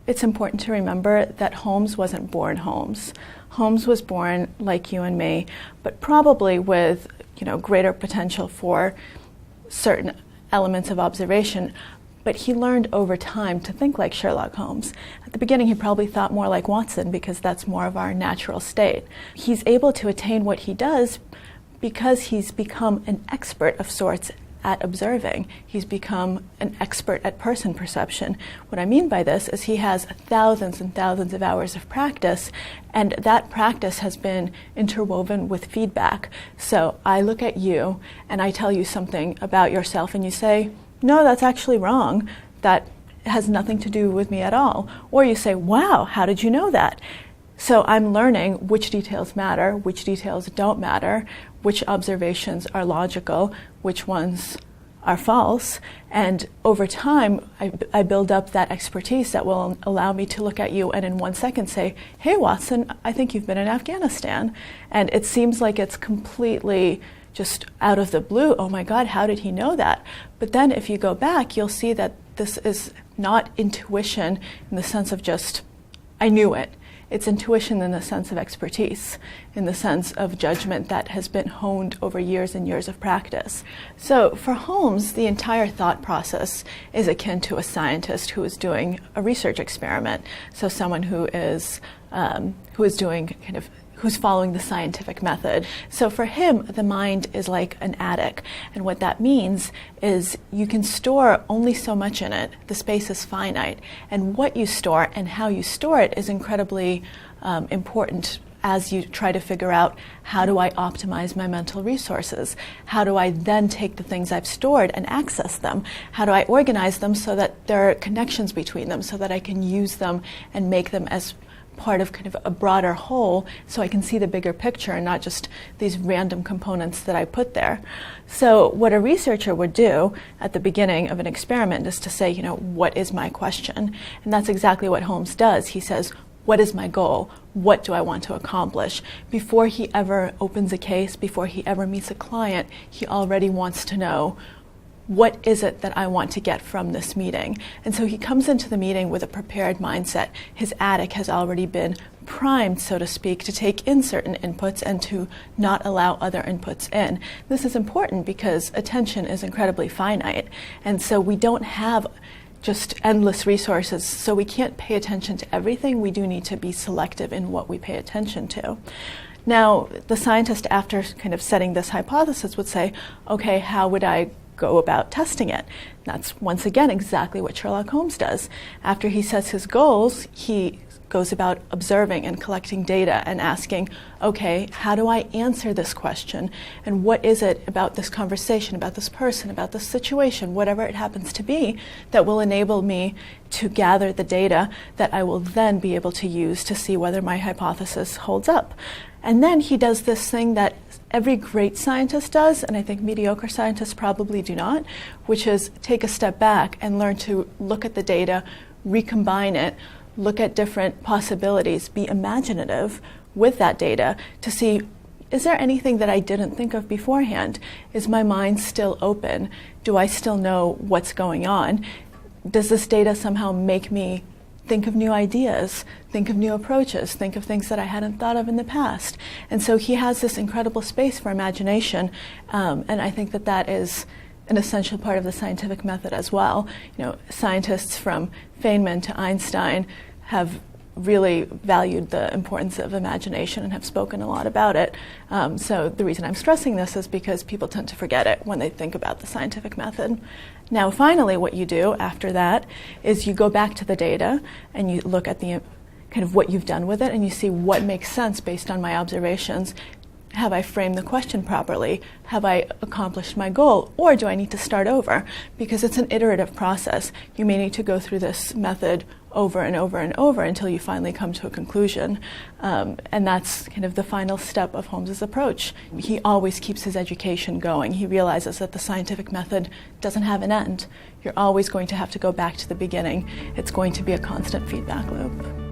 it's important to remember that Holmes wasn't born Holmes. Holmes was born like you and me, but probably with, greater potential for certain elements of observation. But he learned over time to think like Sherlock Holmes. At the beginning, he probably thought more like Watson because that's more of our natural state. He's able to attain what he does because he's become an expert of sorts at observing. He's become an expert at person perception. What I mean by this is he has thousands and thousands of hours of practice, and that practice has been interwoven with feedback. So I look at you and I tell you something about yourself and you say, no, that's actually wrong. That has nothing to do with me at all. Or you say, wow, how did you know that? So I'm learning which details matter, which details don't matter, which observations are logical, which ones are false. And over time, I build up that expertise that will allow me to look at you and in 1 second say, hey, Watson, I think you've been in Afghanistan. And it seems like it's completely just out of the blue. Oh my God, how did he know that? But then if you go back, you'll see that this is not intuition in the sense of just, I knew it. It's intuition in the sense of expertise, in the sense of judgment that has been honed over years and years of practice. So for Holmes, the entire thought process is akin to a scientist who is doing a research experiment. So someone who is doing who's following the scientific method. So for him, the mind is like an attic. And what that means is you can store only so much in it. The space is finite. And what you store and how you store it is incredibly important as you try to figure out, how do I optimize my mental resources? How do I then take the things I've stored and access them? How do I organize them so that there are connections between them, so that I can use them and make them as part of kind of a broader whole, so I can see the bigger picture and not just these random components that I put there. So what a researcher would do at the beginning of an experiment is to say, what is my question? And that's exactly what Holmes does. He says, what is my goal? What do I want to accomplish? Before he ever opens a case, before he ever meets a client, he already wants to know, what is it that I want to get from this meeting? And so he comes into the meeting with a prepared mindset. His attic has already been primed, so to speak, to take in certain inputs and to not allow other inputs in. This is important because attention is incredibly finite. And so we don't have just endless resources, so we can't pay attention to everything. We do need to be selective in what we pay attention to. Now, the scientist, after kind of setting this hypothesis, would say, okay, how would I go about testing it? That's once again exactly what Sherlock Holmes does. After he sets his goals, he goes about observing and collecting data and asking, okay, how do I answer this question? And what is it about this conversation, about this person, about this situation, whatever it happens to be, that will enable me to gather the data that I will then be able to use to see whether my hypothesis holds up. And then he does this thing that every great scientist does, and I think mediocre scientists probably do not, which is take a step back and learn to look at the data, recombine it, look at different possibilities, be imaginative with that data to see, is there anything that I didn't think of beforehand? Is my mind still open? Do I still know what's going on? Does this data somehow make me think of new ideas, think of new approaches, think of things that I hadn't thought of in the past? And so he has this incredible space for imagination, and I think that that is an essential part of the scientific method as well. Scientists from Feynman to Einstein have really valued the importance of imagination and have spoken a lot about it. So the reason I'm stressing this is because people tend to forget it when they think about the scientific method. Now, finally, what you do after that is you go back to the data and you look at the kind of what you've done with it and you see what makes sense based on my observations. Have I framed the question properly? Have I accomplished my goal? Or do I need to start over? Because it's an iterative process. You may need to go through this method over and over and over until you finally come to a conclusion. And that's kind of the final step of Holmes's approach. He always keeps his education going. He realizes that the scientific method doesn't have an end. You're always going to have to go back to the beginning. It's going to be a constant feedback loop.